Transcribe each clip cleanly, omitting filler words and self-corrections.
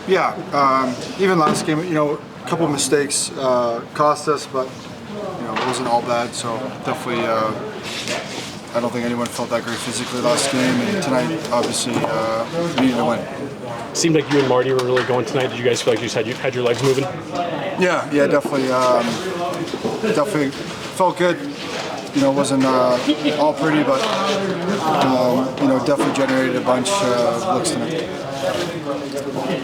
Yeah, even last game, a couple mistakes cost us, but it wasn't all bad. So definitely, I don't think anyone felt that great physically last game, and tonight, obviously, we needed to win. Seemed like you and Marty were really going tonight. Did you guys feel like you just had your legs moving? Yeah, definitely, definitely felt good. It wasn't all pretty, but definitely generated a bunch of looks tonight.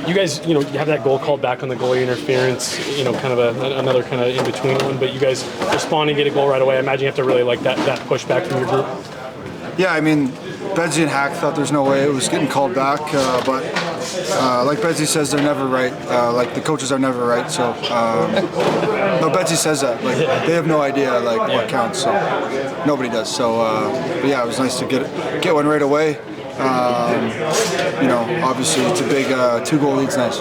You guys, you have that goal called back on the goalie interference, kind of another kind of in-between one, but you guys respond and get a goal right away. I imagine you have to really like that pushback from your group. Yeah, I mean, Bedsy and Hack thought there's no way it was getting called back, but like Bedsy says, they're never right. Like the coaches are never right. So no, Bedsy says that. Like they have no idea what counts. So nobody does. So but yeah, it was nice to get one right away. Obviously it's a big 2-goal lead's nice.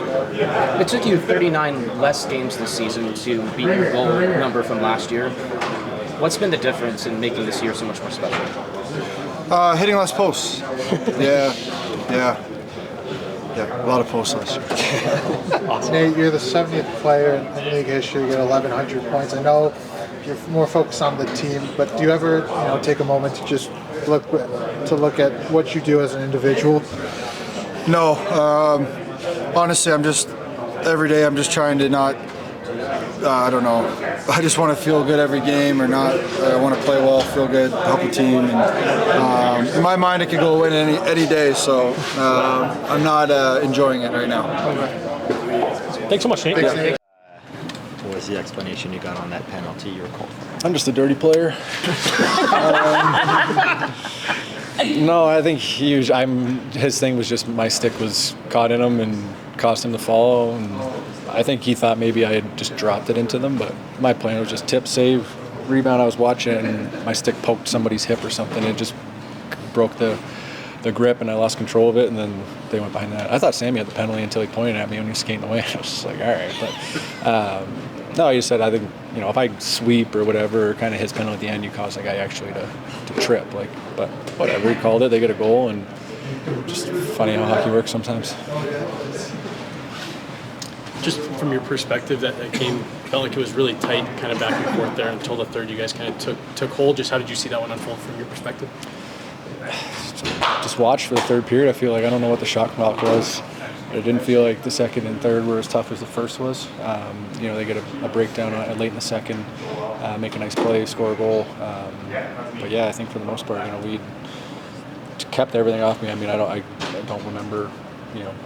It took you 39 less games this season to beat your goal number from last year. What's been the difference in making this year so much more special? Hitting less posts. Yeah, a lot of posts last year. Awesome. Nate, you're the 70th player in league history to get 1,100 points. I know you're more focused on the team, but do you ever take a moment to just look at what you do as an individual? No, honestly, every day I'm just trying to not, I don't know, I just want to feel good every game or not. I want to play well, feel good, help the team. And, in my mind, it could go in any day, so I'm not enjoying it right now. Thanks so much, Nate. Thanks. What was the explanation you got on that penalty you were called for? I'm just a dirty player. No, I think his thing was just my stick was caught in him and caused him to fall. And I think he thought maybe I had just dropped it into them, but my plan was just tip, save, rebound. I was watching it and my stick poked somebody's hip or something. It just broke the grip and I lost control of it, and then they went behind that. I thought Sammy had the penalty until he pointed at me when he was skating away. I was just like, all right. But no, he said, I think, if I sweep or whatever, kind of his penalty at the end, you cause the guy actually to trip. But whatever, he called it, they get a goal, and just funny how hockey works sometimes. Just from your perspective, that game felt like it was really tight, kind of back and forth there until the third. You guys kind of took hold. Just how did you see that one unfold from your perspective? Just watched for the third period. I don't know what the shot clock was. It didn't feel like the second and third were as tough as the first was. They get a breakdown late in the second, make a nice play, score a goal. But yeah, I think for the most part, we kept everything off me. I mean, I don't remember,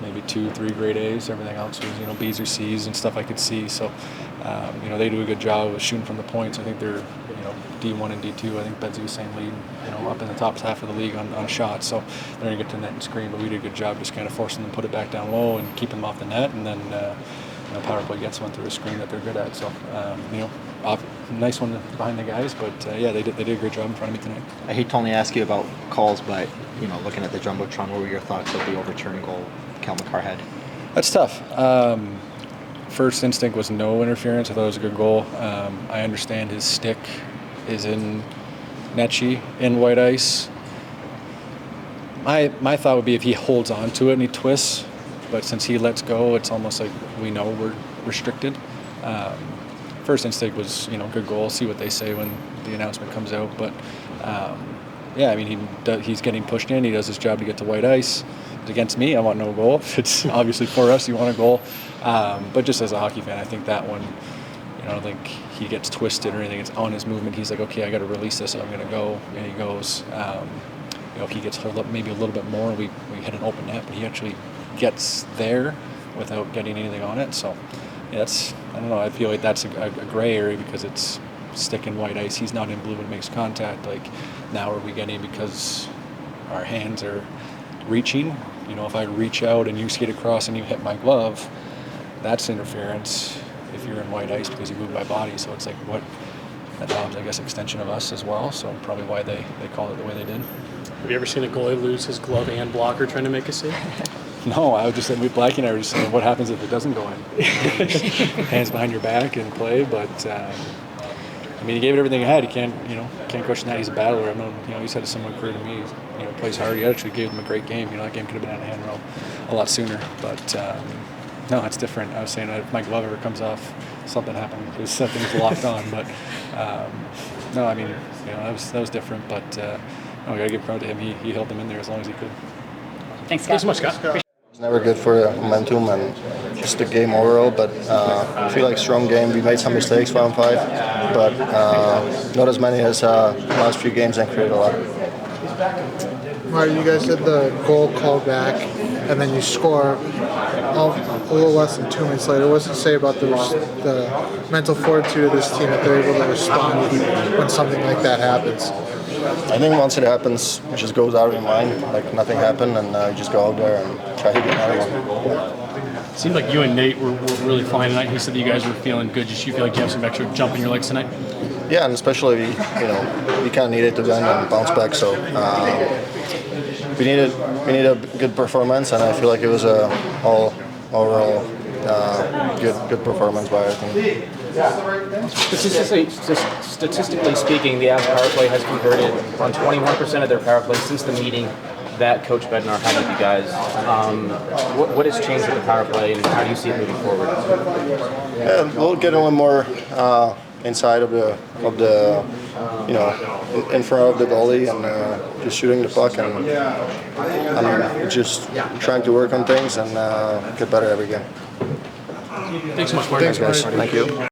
maybe 2-3 grade A's. Everything else was, B's or C's and stuff I could see. So, they do a good job of shooting from the points. I think they're, D1 and D2. I think Bedsy was saying lead, up in the top half of the league on shots. So they're going to get to the net and screen, but we did a good job just kind of forcing them to put it back down low and keep them off the net. And then, power play gets one through a screen that they're good at. So, nice one behind the guys. But, they did a great job in front of me tonight. I hate to only ask you about calls, but, looking at the Jumbotron, what were your thoughts of the overturned goal Cal McCarr had? That's tough. First instinct was no interference. I thought it was a good goal. I understand his stick is in Netchi, in white ice. My thought would be if he holds on to it and he twists, but since he lets go, it's almost like we know we're restricted. First instinct was, good goal. See what they say when the announcement comes out. But he's getting pushed in. He does his job to get to white ice. It's against me. I want no goal. It's obviously for us. You want a goal. But just as a hockey fan, I think that one, I don't think he gets twisted or anything. It's on his movement. He's like, okay, I got to release this. I'm going to go, and he goes. If he gets held up maybe a little bit more, we hit an open net, but he actually gets there without getting anything on it. So I don't know. I feel like that's a gray area because it's stick in white ice. He's not in blue when it makes contact. Like now, are we getting because our hands are reaching? If I reach out and you skate across and you hit my glove, that's interference. If you're in white ice because you moved my body, so it's like what that Bob's, I guess, extension of us as well. So probably why they call it the way they did. Have you ever seen a goalie lose his glove and blocker trying to make a save? No, I was just saying, Blackie and I were just saying, what happens if it doesn't go in? Hands behind your back and play, but he gave it everything he had. You can't question that. He's a battler. I mean, he's had a similar career to me. Plays hard. He actually gave him a great game. That game could have been out of hand a lot sooner, but. No, it's different. I was saying that if my glove ever comes off, something happened because something's locked on. But no, I mean, that was different. But no, we got to give credit to him. He held them in there as long as he could. Thanks, Scott. Thanks so much, Scott. It's never good for the momentum and just the game overall, but I feel like strong game. We made some mistakes 1-5, but not as many as last few games and created a lot. Marty, you guys did the goal call back, and then you score a little less than 2 minutes later. What's it say about the mental fortitude of this team that they're able to respond when something like that happens? I think once it happens, it just goes out of your mind, like nothing happened, and you just go out there and try to get another one. Seemed like you and Nate were really flying tonight. He said that you guys were feeling good. Just you feel like you have some extra jump in your legs tonight? Yeah, and especially we kind of needed to win and bounce back. So we needed a good performance, and I feel like it was a overall good performance by our team. Statistically speaking, the Avs power play has converted on 21% of their power play since the meeting that Coach Bednar had with you guys. What has changed with the power play, and how do you see it moving forward? Yeah, we'll get a little more inside of the in front of the goalie and just shooting the puck and just trying to work on things and get better every game. Thanks so much, Marty. Thanks, guys. Thank you.